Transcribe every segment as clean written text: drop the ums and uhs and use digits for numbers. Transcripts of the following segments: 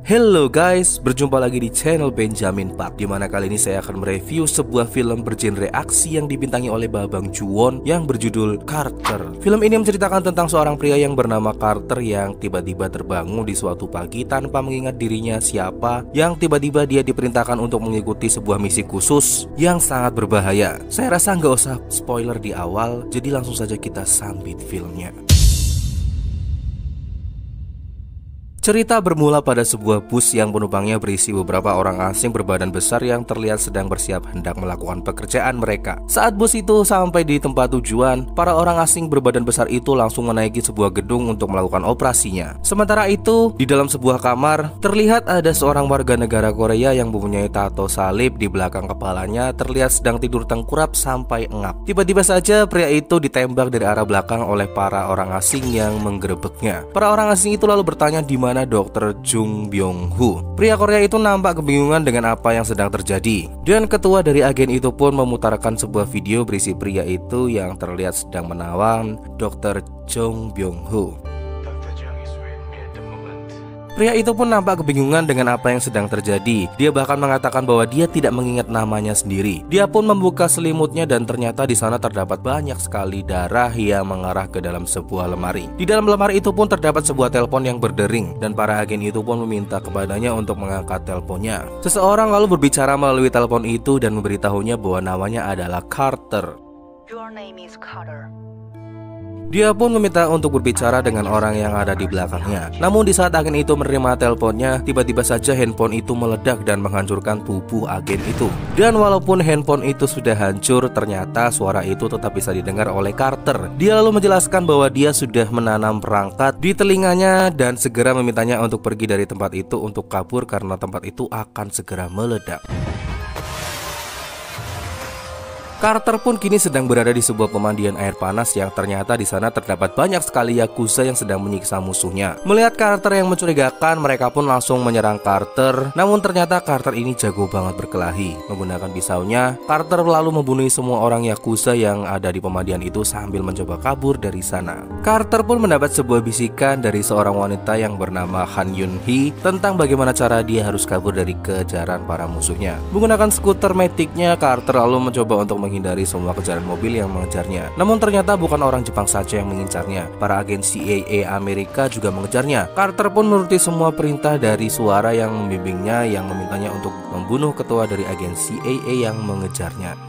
Hello guys, berjumpa lagi di channel Benjamin Park, dimana kali ini saya akan mereview sebuah film bergenre aksi yang dibintangi oleh Babang Ju-won yang berjudul Carter. Film ini menceritakan tentang seorang pria yang bernama Carter yang tiba-tiba terbangun di suatu pagi tanpa mengingat dirinya siapa, yang tiba-tiba dia diperintahkan untuk mengikuti sebuah misi khusus yang sangat berbahaya. Saya rasa nggak usah spoiler di awal, jadi langsung saja kita sambit filmnya. Cerita bermula pada sebuah bus yang penumpangnya berisi beberapa orang asing berbadan besar yang terlihat sedang bersiap hendak melakukan pekerjaan mereka. Saat bus itu sampai di tempat tujuan, para orang asing berbadan besar itu langsung menaiki sebuah gedung untuk melakukan operasinya. Sementara itu, di dalam sebuah kamar, terlihat ada seorang warga negara Korea yang mempunyai tato salib di belakang kepalanya, terlihat sedang tidur tengkurap sampai engap. Tiba-tiba saja pria itu ditembak dari arah belakang oleh para orang asing yang menggerebeknya. Para orang asing itu lalu bertanya di mana Dr. Jung Byung-ho. Pria Korea itu nampak kebingungan dengan apa yang sedang terjadi. Dan ketua dari agen itu pun memutarkan sebuah video berisi pria itu yang terlihat sedang menawan Dr. Jung Byung-ho. Pria itu pun nampak kebingungan dengan apa yang sedang terjadi. Dia bahkan mengatakan bahwa dia tidak mengingat namanya sendiri. Dia pun membuka selimutnya dan ternyata di sana terdapat banyak sekali darah yang mengarah ke dalam sebuah lemari. Di dalam lemari itu pun terdapat sebuah telepon yang berdering dan para agen itu pun meminta kepadanya untuk mengangkat teleponnya. Seseorang lalu berbicara melalui telepon itu dan memberitahunya bahwa namanya adalah Carter. Your name is Carter. Dia pun meminta untuk berbicara dengan orang yang ada di belakangnya. Namun di saat agen itu menerima teleponnya, tiba-tiba saja handphone itu meledak dan menghancurkan tubuh agen itu. Dan walaupun handphone itu sudah hancur, ternyata suara itu tetap bisa didengar oleh Carter. Dia lalu menjelaskan bahwa dia sudah menanam perangkat di telinganya dan segera memintanya untuk pergi dari tempat itu untuk kabur karena tempat itu akan segera meledak. Carter pun kini sedang berada di sebuah pemandian air panas yang ternyata di sana terdapat banyak sekali yakuza yang sedang menyiksa musuhnya. Melihat Carter yang mencurigakan, mereka pun langsung menyerang Carter. Namun ternyata Carter ini jago banget berkelahi. Menggunakan pisaunya, Carter lalu membunuh semua orang yakuza yang ada di pemandian itu sambil mencoba kabur dari sana. Carter pun mendapat sebuah bisikan dari seorang wanita yang bernama Han Yun-hee tentang bagaimana cara dia harus kabur dari kejaran para musuhnya. Menggunakan skuter metiknya, Carter lalu mencoba untuk menghindari semua kejaran mobil yang mengejarnya. Namun ternyata bukan orang Jepang saja yang mengincarnya. Para agen CIA Amerika juga mengejarnya. Carter pun menuruti semua perintah dari suara yang membimbingnya yang memintanya untuk membunuh ketua dari agen CIA yang mengejarnya.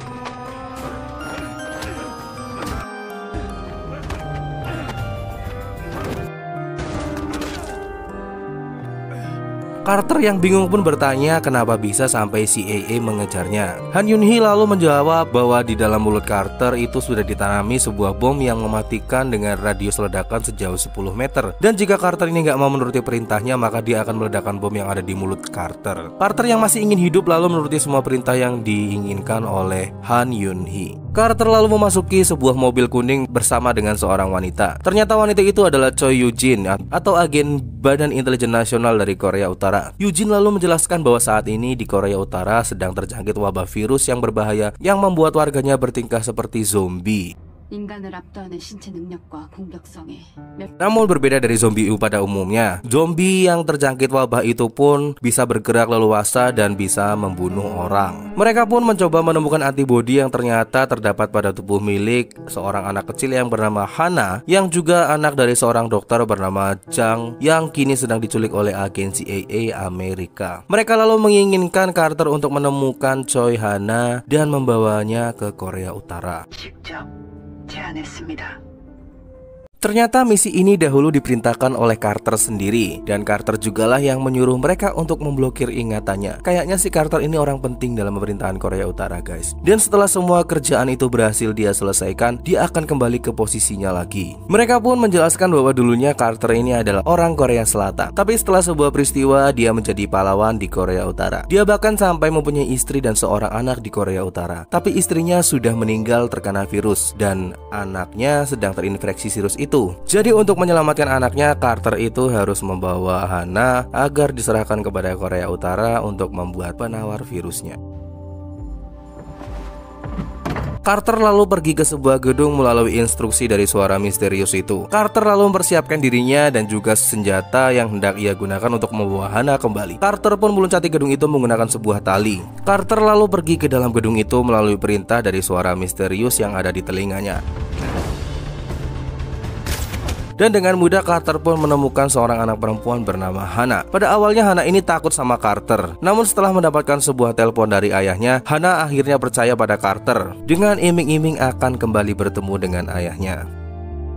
Carter yang bingung pun bertanya kenapa bisa sampai CIA mengejarnya. Han Yun-hee lalu menjawab bahwa di dalam mulut Carter itu sudah ditanami sebuah bom yang mematikan dengan radius ledakan sejauh 10 meter. Dan jika Carter ini nggak mau menuruti perintahnya, maka dia akan meledakkan bom yang ada di mulut Carter. Carter yang masih ingin hidup lalu menuruti semua perintah yang diinginkan oleh Han Yun-hee. Carter lalu memasuki sebuah mobil kuning bersama dengan seorang wanita. Ternyata wanita itu adalah Choi Yoo-jin atau agen Badan Intelijen Nasional dari Korea Utara. Yoo-jin lalu menjelaskan bahwa saat ini di Korea Utara sedang terjangkit wabah virus yang berbahaya yang membuat warganya bertingkah seperti zombie. Namun berbeda dari zombie pada umumnya, zombie yang terjangkit wabah itu pun bisa bergerak leluasa dan bisa membunuh orang. Mereka pun mencoba menemukan antibodi yang ternyata terdapat pada tubuh milik seorang anak kecil yang bernama Hana, yang juga anak dari seorang dokter bernama Jang yang kini sedang diculik oleh agen CIA Amerika. Mereka lalu menginginkan Carter untuk menemukan Choi Hana dan membawanya ke Korea Utara. Ternyata misi ini dahulu diperintahkan oleh Carter sendiri, dan Carter jugalah yang menyuruh mereka untuk memblokir ingatannya. Kayaknya si Carter ini orang penting dalam pemerintahan Korea Utara, guys. Dan setelah semua kerjaan itu berhasil dia selesaikan, dia akan kembali ke posisinya lagi. Mereka pun menjelaskan bahwa dulunya Carter ini adalah orang Korea Selatan, tapi setelah sebuah peristiwa dia menjadi pahlawan di Korea Utara. Dia bahkan sampai mempunyai istri dan seorang anak di Korea Utara, tapi istrinya sudah meninggal terkena virus dan anaknya sedang terinfeksi virus itu. Jadi untuk menyelamatkan anaknya, Carter itu harus membawa Hana agar diserahkan kepada Korea Utara untuk membuat penawar virusnya. Carter lalu pergi ke sebuah gedung melalui instruksi dari suara misterius itu. Carter lalu mempersiapkan dirinya dan juga senjata yang hendak ia gunakan untuk membawa Hana kembali. Carter pun meloncati gedung itu menggunakan sebuah tali. Carter lalu pergi ke dalam gedung itu melalui perintah dari suara misterius yang ada di telinganya. Dan dengan mudah Carter pun menemukan seorang anak perempuan bernama Hana. Pada awalnya Hana ini takut sama Carter, namun setelah mendapatkan sebuah telepon dari ayahnya, Hana akhirnya percaya pada Carter dengan iming-iming akan kembali bertemu dengan ayahnya.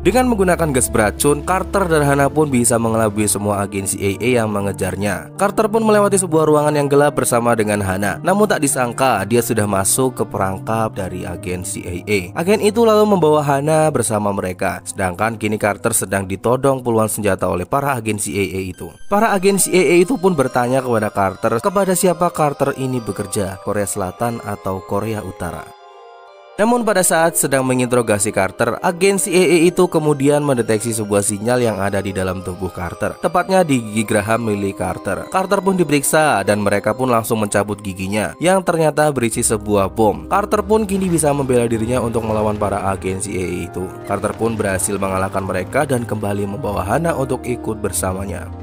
Dengan menggunakan gas beracun, Carter dan Hana pun bisa mengelabui semua agen CIA yang mengejarnya. Carter pun melewati sebuah ruangan yang gelap bersama dengan Hana. Namun tak disangka dia sudah masuk ke perangkap dari agen CIA. Agen itu lalu membawa Hana bersama mereka. Sedangkan kini Carter sedang ditodong puluhan senjata oleh para agen CIA itu. Para agen CIA itu pun bertanya kepada Carter kepada siapa Carter ini bekerja, Korea Selatan atau Korea Utara. Namun pada saat sedang menginterogasi Carter, agen CIA itu kemudian mendeteksi sebuah sinyal yang ada di dalam tubuh Carter, tepatnya di gigi geraham milik Carter. Carter pun diperiksa dan mereka pun langsung mencabut giginya yang ternyata berisi sebuah bom. Carter pun kini bisa membela dirinya untuk melawan para agen CIA itu. Carter pun berhasil mengalahkan mereka dan kembali membawa Hana untuk ikut bersamanya.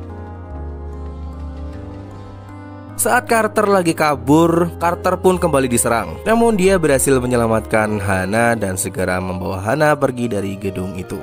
Saat Carter lagi kabur, Carter pun kembali diserang. Namun dia berhasil menyelamatkan Hana dan segera membawa Hana pergi dari gedung itu.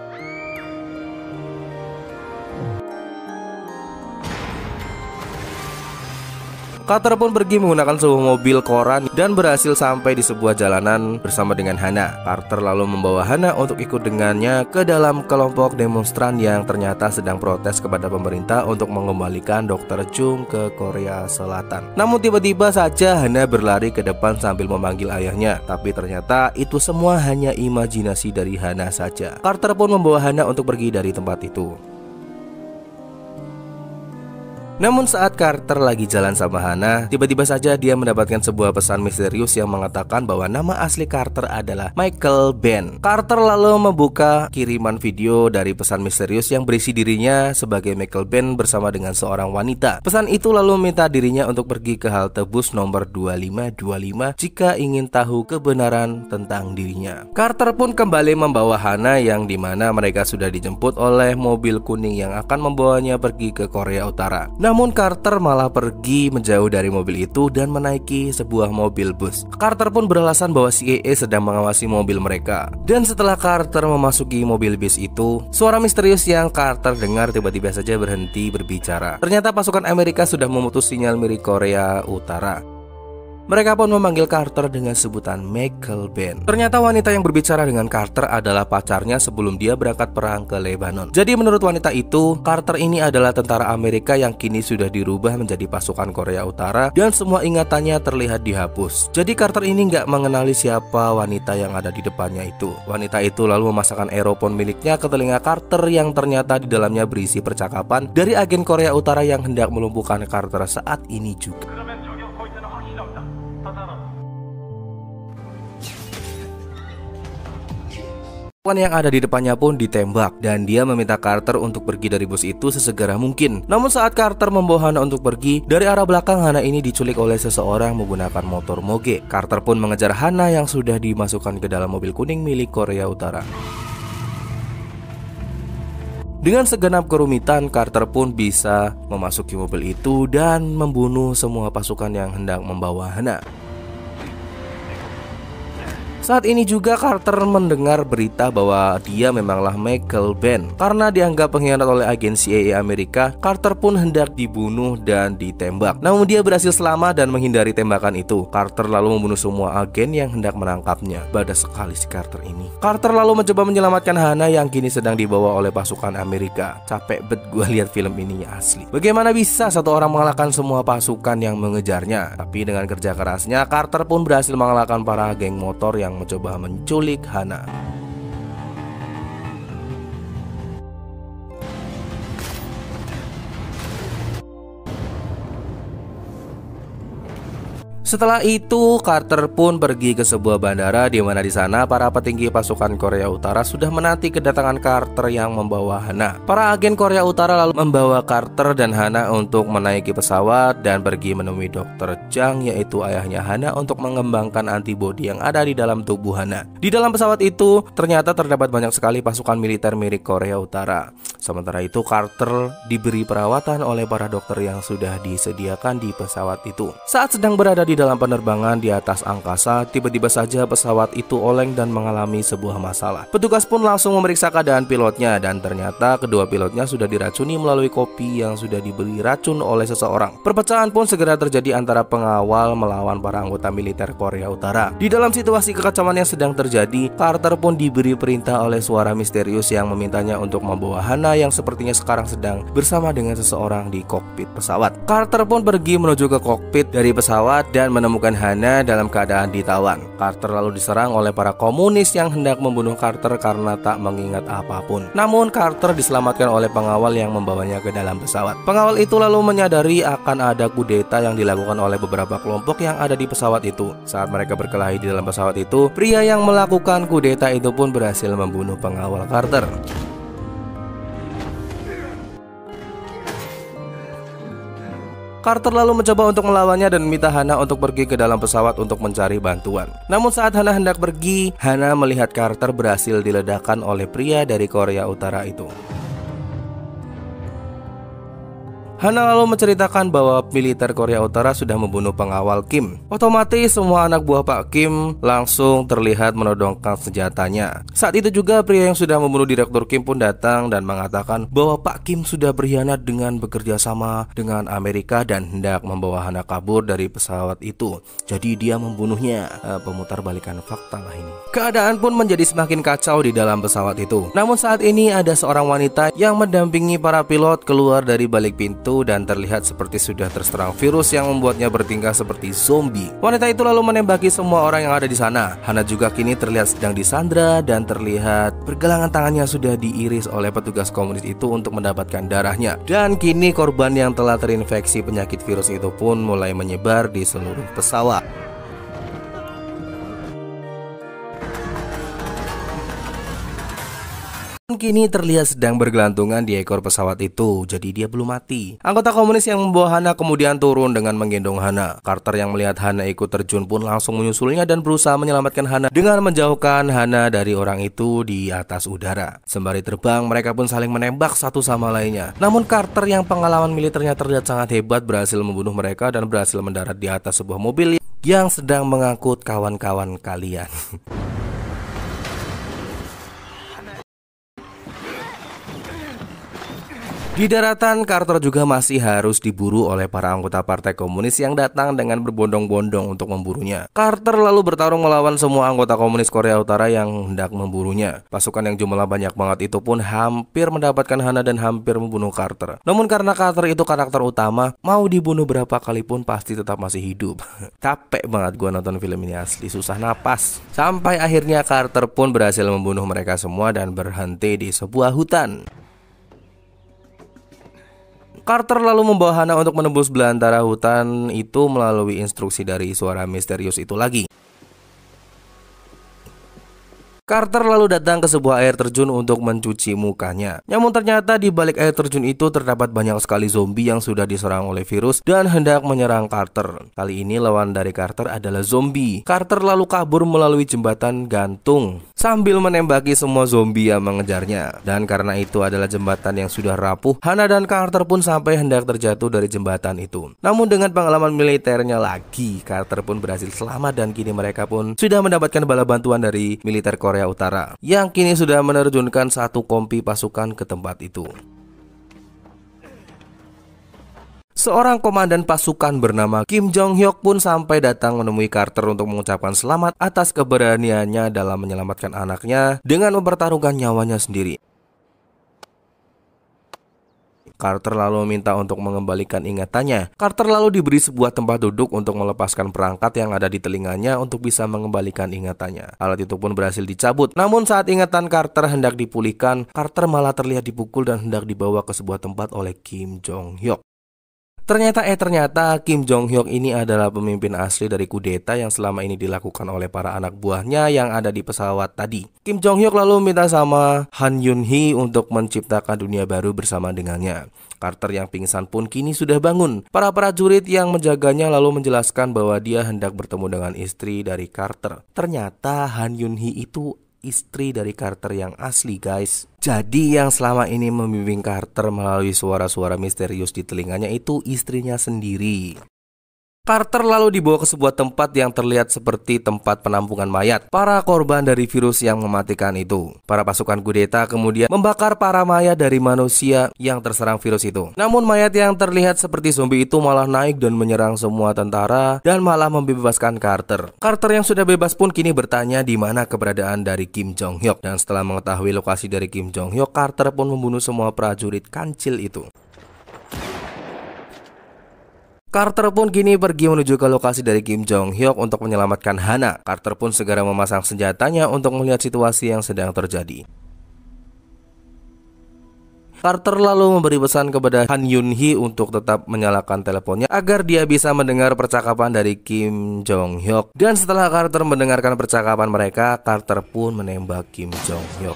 Carter pun pergi menggunakan sebuah mobil koran dan berhasil sampai di sebuah jalanan bersama dengan Hana. Carter lalu membawa Hana untuk ikut dengannya ke dalam kelompok demonstran yang ternyata sedang protes kepada pemerintah untuk mengembalikan Dr. Chung ke Korea Selatan. Namun tiba-tiba saja Hana berlari ke depan sambil memanggil ayahnya. Tapi ternyata itu semua hanya imajinasi dari Hana saja. Carter pun membawa Hana untuk pergi dari tempat itu. Namun saat Carter lagi jalan sama Hana, tiba-tiba saja dia mendapatkan sebuah pesan misterius yang mengatakan bahwa nama asli Carter adalah Michael Ben. Carter lalu membuka kiriman video dari pesan misterius yang berisi dirinya sebagai Michael Ben bersama dengan seorang wanita. Pesan itu lalu meminta dirinya untuk pergi ke halte bus nomor 2525 jika ingin tahu kebenaran tentang dirinya. Carter pun kembali membawa Hana yang dimana mereka sudah dijemput oleh mobil kuning yang akan membawanya pergi ke Korea Utara. Namun Carter malah pergi menjauh dari mobil itu dan menaiki sebuah mobil bus. Carter pun beralasan bahwa CIA sedang mengawasi mobil mereka. Dan setelah Carter memasuki mobil bus itu, suara misterius yang Carter dengar tiba-tiba saja berhenti berbicara. Ternyata pasukan Amerika sudah memutus sinyal milik Korea Utara. Mereka pun memanggil Carter dengan sebutan Michael Ben. Ternyata wanita yang berbicara dengan Carter adalah pacarnya sebelum dia berangkat perang ke Lebanon. Jadi menurut wanita itu, Carter ini adalah tentara Amerika yang kini sudah dirubah menjadi pasukan Korea Utara dan semua ingatannya terlihat dihapus. Jadi Carter ini nggak mengenali siapa wanita yang ada di depannya itu. Wanita itu lalu memasakkan earphone miliknya ke telinga Carter yang ternyata di dalamnya berisi percakapan dari agen Korea Utara yang hendak melumpuhkan Carter saat ini juga. Yang ada di depannya pun ditembak dan dia meminta Carter untuk pergi dari bus itu sesegera mungkin. Namun saat Carter membawa Hana untuk pergi, dari arah belakang Hana ini diculik oleh seseorang menggunakan motor moge. Carter pun mengejar Hana yang sudah dimasukkan ke dalam mobil kuning milik Korea Utara. Dengan segenap kerumitan, Carter pun bisa memasuki mobil itu dan membunuh semua pasukan yang hendak membawa Hana. Saat ini juga Carter mendengar berita bahwa dia memanglah Michael Ben. Karena dianggap pengkhianat oleh agen CIA Amerika, Carter pun hendak dibunuh dan ditembak. Namun dia berhasil selamat dan menghindari tembakan itu. Carter lalu membunuh semua agen yang hendak menangkapnya. Badas sekali si Carter ini. Carter lalu mencoba menyelamatkan Hana yang kini sedang dibawa oleh pasukan Amerika. Capek bet gue lihat film ini asli. Bagaimana bisa satu orang mengalahkan semua pasukan yang mengejarnya? Tapi dengan kerja kerasnya, Carter pun berhasil mengalahkan para geng motor yang mencoba menculik Hana. Setelah itu, Carter pun pergi ke sebuah bandara di mana di sana para petinggi pasukan Korea Utara sudah menanti kedatangan Carter yang membawa Hana. Para agen Korea Utara lalu membawa Carter dan Hana untuk menaiki pesawat dan pergi menemui Dr. Jang, yaitu ayahnya Hana, untuk mengembangkan antibodi yang ada di dalam tubuh Hana. Di dalam pesawat itu ternyata terdapat banyak sekali pasukan militer milik Korea Utara. Sementara itu, Carter diberi perawatan oleh para dokter yang sudah disediakan di pesawat itu. Saat sedang berada di dalam penerbangan di atas angkasa, tiba-tiba saja pesawat itu oleng dan mengalami sebuah masalah. Petugas pun langsung memeriksa keadaan pilotnya dan ternyata kedua pilotnya sudah diracuni melalui kopi yang sudah diberi racun oleh seseorang. Perpecahan pun segera terjadi antara pengawal melawan para anggota militer Korea Utara. Di dalam situasi kekacauan yang sedang terjadi, Carter pun diberi perintah oleh suara misterius yang memintanya untuk membawa Hana yang sepertinya sekarang sedang bersama dengan seseorang di kokpit pesawat. Carter pun pergi menuju ke kokpit dari pesawat dan menemukan Hana dalam keadaan ditawan. Carter lalu diserang oleh para komunis yang hendak membunuh Carter karena tak mengingat apapun. Namun Carter diselamatkan oleh pengawal yang membawanya ke dalam pesawat. Pengawal itu lalu menyadari akan ada kudeta yang dilakukan oleh beberapa kelompok yang ada di pesawat itu. Saat mereka berkelahi di dalam pesawat itu, pria yang melakukan kudeta itu pun berhasil membunuh pengawal Carter. Carter lalu mencoba untuk melawannya dan meminta Hana untuk pergi ke dalam pesawat untuk mencari bantuan. Namun saat Hana hendak pergi, Hana melihat Carter berhasil diledakkan oleh pria dari Korea Utara itu. Hana lalu menceritakan bahwa militer Korea Utara sudah membunuh pengawal Kim. Otomatis semua anak buah Pak Kim langsung terlihat menodongkan senjatanya. Saat itu juga pria yang sudah membunuh Direktur Kim pun datang dan mengatakan bahwa Pak Kim sudah berkhianat dengan bekerja sama dengan Amerika dan hendak membawa Hana kabur dari pesawat itu. Jadi dia membunuhnya. Pemutar balikan fakta lah ini. Keadaan pun menjadi semakin kacau di dalam pesawat itu. Namun saat ini ada seorang wanita yang mendampingi para pilot keluar dari balik pintu dan terlihat seperti sudah terserang virus yang membuatnya bertingkah seperti zombie. Wanita itu lalu menembaki semua orang yang ada di sana. Hana juga kini terlihat sedang disandra dan terlihat pergelangan tangannya sudah diiris oleh petugas komunis itu untuk mendapatkan darahnya. Dan kini korban yang telah terinfeksi penyakit virus itu pun mulai menyebar di seluruh pesawat. Kini terlihat sedang bergelantungan di ekor pesawat itu, jadi dia belum mati. Anggota komunis yang membawa Hana kemudian turun dengan menggendong Hana. Carter yang melihat Hana ikut terjun pun langsung menyusulnya dan berusaha menyelamatkan Hana dengan menjauhkan Hana dari orang itu di atas udara. Sembari terbang, mereka pun saling menembak satu sama lainnya. Namun Carter yang pengalaman militernya terlihat sangat hebat berhasil membunuh mereka dan berhasil mendarat di atas sebuah mobil yang sedang mengangkut kawan-kawan kalian. Di daratan, Carter juga masih harus diburu oleh para anggota partai komunis yang datang dengan berbondong-bondong untuk memburunya. Carter lalu bertarung melawan semua anggota komunis Korea Utara yang hendak memburunya. Pasukan yang jumlah banyak banget itu pun hampir mendapatkan Hana dan hampir membunuh Carter. Namun karena Carter itu karakter utama, mau dibunuh berapa kali pun pasti tetap masih hidup. Capek banget gua nonton film ini asli, susah napas. Sampai akhirnya Carter pun berhasil membunuh mereka semua dan berhenti di sebuah hutan. Carter lalu membawa Hana untuk menembus belantara hutan itu melalui instruksi dari suara misterius itu lagi. Carter lalu datang ke sebuah air terjun untuk mencuci mukanya. Namun ternyata di balik air terjun itu terdapat banyak sekali zombie yang sudah diserang oleh virus dan hendak menyerang Carter. Kali ini lawan dari Carter adalah zombie. Carter lalu kabur melalui jembatan gantung sambil menembaki semua zombie yang mengejarnya. Dan karena itu adalah jembatan yang sudah rapuh, Hana dan Carter pun sampai hendak terjatuh dari jembatan itu. Namun dengan pengalaman militernya lagi, Carter pun berhasil selamat dan kini mereka pun sudah mendapatkan bala bantuan dari militer Korea Utara yang kini sudah menerjunkan satu kompi pasukan ke tempat itu. Seorang komandan pasukan bernama Kim Jong Hyuk pun sampai datang menemui Carter untuk mengucapkan selamat atas keberaniannya dalam menyelamatkan anaknya dengan mempertaruhkan nyawanya sendiri. Carter lalu meminta untuk mengembalikan ingatannya. Carter lalu diberi sebuah tempat duduk untuk melepaskan perangkat yang ada di telinganya untuk bisa mengembalikan ingatannya. Alat itu pun berhasil dicabut. Namun saat ingatan Carter hendak dipulihkan, Carter malah terlihat dipukul dan hendak dibawa ke sebuah tempat oleh Kim Jong Hyuk. Ternyata Kim Jong Hyuk ini adalah pemimpin asli dari kudeta yang selama ini dilakukan oleh para anak buahnya yang ada di pesawat tadi. Kim Jong Hyuk lalu minta sama Han Yun Hee untuk menciptakan dunia baru bersama dengannya. Carter yang pingsan pun kini sudah bangun. Para prajurit yang menjaganya lalu menjelaskan bahwa dia hendak bertemu dengan istri dari Carter. Ternyata Han Yun Hee itu istri dari Carter yang asli, guys. Jadi yang selama ini membimbing Carter melalui suara-suara misterius di telinganya itu istrinya sendiri. Carter lalu dibawa ke sebuah tempat yang terlihat seperti tempat penampungan mayat para korban dari virus yang mematikan itu. Para pasukan kudeta kemudian membakar para mayat dari manusia yang terserang virus itu. Namun mayat yang terlihat seperti zombie itu malah naik dan menyerang semua tentara dan malah membebaskan Carter. Carter yang sudah bebas pun kini bertanya di mana keberadaan dari Kim Jong Hyuk. Dan setelah mengetahui lokasi dari Kim Jong Hyuk, Carter pun membunuh semua prajurit kancil itu. Carter pun kini pergi menuju ke lokasi dari Kim Jong Hyuk untuk menyelamatkan Hana. Carter pun segera memasang senjatanya untuk melihat situasi yang sedang terjadi. Carter lalu memberi pesan kepada Han Yun Hee untuk tetap menyalakan teleponnya agar dia bisa mendengar percakapan dari Kim Jong Hyuk. Dan setelah Carter mendengarkan percakapan mereka, Carter pun menembak Kim Jong Hyuk.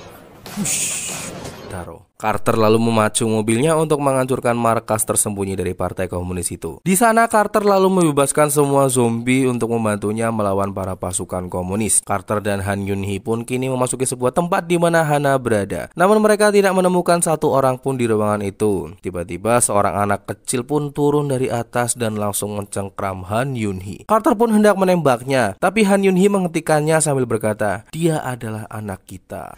Carter lalu memacu mobilnya untuk menghancurkan markas tersembunyi dari Partai Komunis itu. Di sana Carter lalu membebaskan semua zombie untuk membantunya melawan para pasukan komunis. Carter dan Han Yun Hee pun kini memasuki sebuah tempat di mana Hana berada. Namun mereka tidak menemukan satu orang pun di ruangan itu. Tiba-tiba seorang anak kecil pun turun dari atas dan langsung mencengkram Han Yun Hee. Carter pun hendak menembaknya, tapi Han Yun Hee menghentikannya sambil berkata, "Dia adalah anak kita."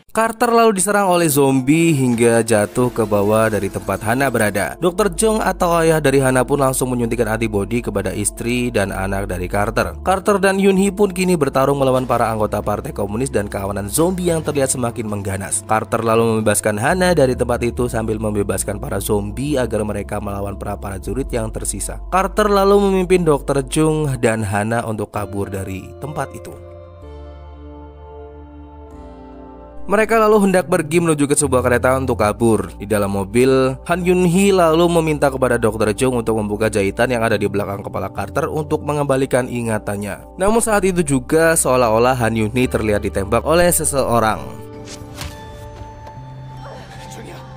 Carter lalu diserang oleh zombie hingga jatuh ke bawah dari tempat Hana berada. Dr. Jung atau ayah dari Hana pun langsung menyuntikkan antibodi kepada istri dan anak dari Carter. Carter dan Yun Hee pun kini bertarung melawan para anggota Partai Komunis dan kawanan zombie yang terlihat semakin mengganas. Carter lalu membebaskan Hana dari tempat itu sambil membebaskan para zombie agar mereka melawan para prajurit yang tersisa. Carter lalu memimpin Dr. Jung dan Hana untuk kabur dari tempat itu. Mereka lalu hendak pergi menuju ke sebuah kereta untuk kabur. Di dalam mobil, Han Yun Hee lalu meminta kepada Dr. Jung untuk membuka jahitan yang ada di belakang kepala Carter untuk mengembalikan ingatannya. Namun saat itu juga seolah-olah Han Yun Hee terlihat ditembak oleh seseorang.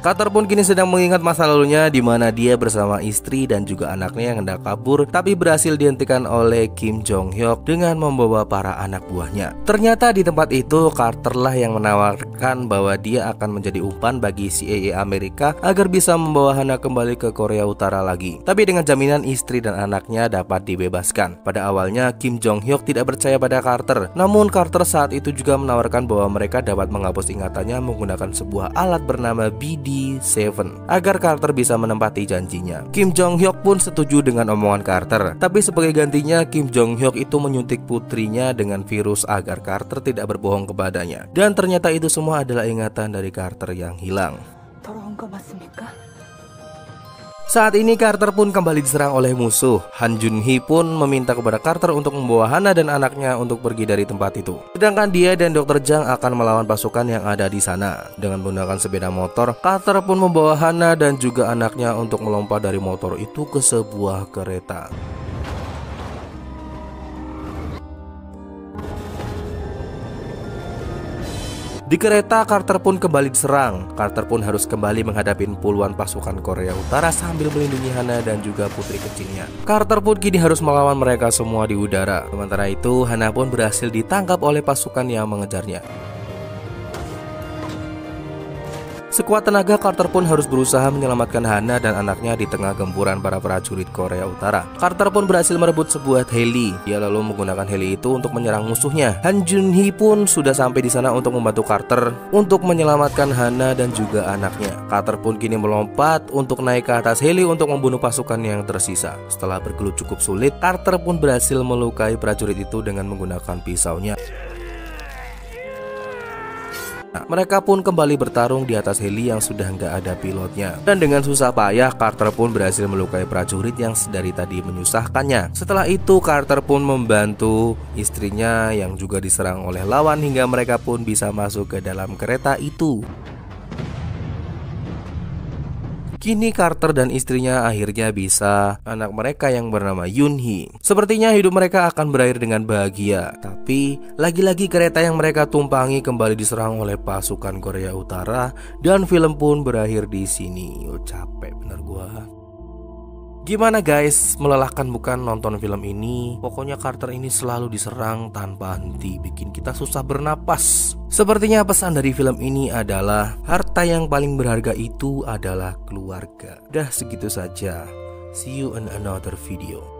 Carter pun kini sedang mengingat masa lalunya di mana dia bersama istri dan juga anaknya yang hendak kabur, tapi berhasil dihentikan oleh Kim Jong Hyuk dengan membawa para anak buahnya. Ternyata di tempat itu Carter lah yang menawarkan bahwa dia akan menjadi umpan bagi CIA Amerika agar bisa membawa Hana kembali ke Korea Utara lagi. Tapi dengan jaminan istri dan anaknya dapat dibebaskan. Pada awalnya Kim Jong Hyuk tidak percaya pada Carter. Namun Carter saat itu juga menawarkan bahwa mereka dapat menghapus ingatannya menggunakan sebuah alat bernama BD-7 agar Carter bisa menempati janjinya. Kim Jong Hyuk pun setuju dengan omongan Carter, tapi sebagai gantinya Kim Jong Hyuk itu menyuntik putrinya dengan virus agar Carter tidak berbohong kepadanya. Dan ternyata itu semua adalah ingatan dari Carter yang hilang. Saat ini Carter pun kembali diserang oleh musuh. Han Yun Hee pun meminta kepada Carter untuk membawa Hana dan anaknya untuk pergi dari tempat itu. Sedangkan dia dan Dr. Jang akan melawan pasukan yang ada di sana. Dengan menggunakan sepeda motor, Carter pun membawa Hana dan juga anaknya untuk melompat dari motor itu ke sebuah kereta. Di kereta, Carter pun kembali diserang. Carter pun harus kembali menghadapi puluhan pasukan Korea Utara sambil melindungi Hana dan juga putri kecilnya. Carter pun kini harus melawan mereka semua di udara. Sementara itu, Hana pun berhasil ditangkap oleh pasukan yang mengejarnya. Sekuat tenaga, Carter pun harus berusaha menyelamatkan Hana dan anaknya di tengah gempuran para prajurit Korea Utara. Carter pun berhasil merebut sebuah heli. Dia lalu menggunakan heli itu untuk menyerang musuhnya. Han Junhee pun sudah sampai di sana untuk membantu Carter untuk menyelamatkan Hana dan juga anaknya. Carter pun kini melompat untuk naik ke atas heli untuk membunuh pasukan yang tersisa. Setelah bergelut cukup sulit, Carter pun berhasil melukai prajurit itu dengan menggunakan pisaunya. Mereka pun kembali bertarung di atas heli yang sudah nggak ada pilotnya. Dan dengan susah payah, Carter pun berhasil melukai prajurit yang dari tadi menyusahkannya. Setelah itu, Carter pun membantu istrinya yang juga diserang oleh lawan hingga mereka pun bisa masuk ke dalam kereta itu. Kini Carter dan istrinya akhirnya bisa anak mereka yang bernama Yoonhee. Sepertinya hidup mereka akan berakhir dengan bahagia. Tapi lagi-lagi kereta yang mereka tumpangi kembali diserang oleh pasukan Korea Utara dan film pun berakhir di sini. Capek bener gua. Gimana guys, melelahkan bukan nonton film ini? Pokoknya Carter ini selalu diserang tanpa henti, bikin kita susah bernapas. Sepertinya pesan dari film ini adalah harta yang paling berharga itu adalah keluarga. Dah segitu saja. See you in another video.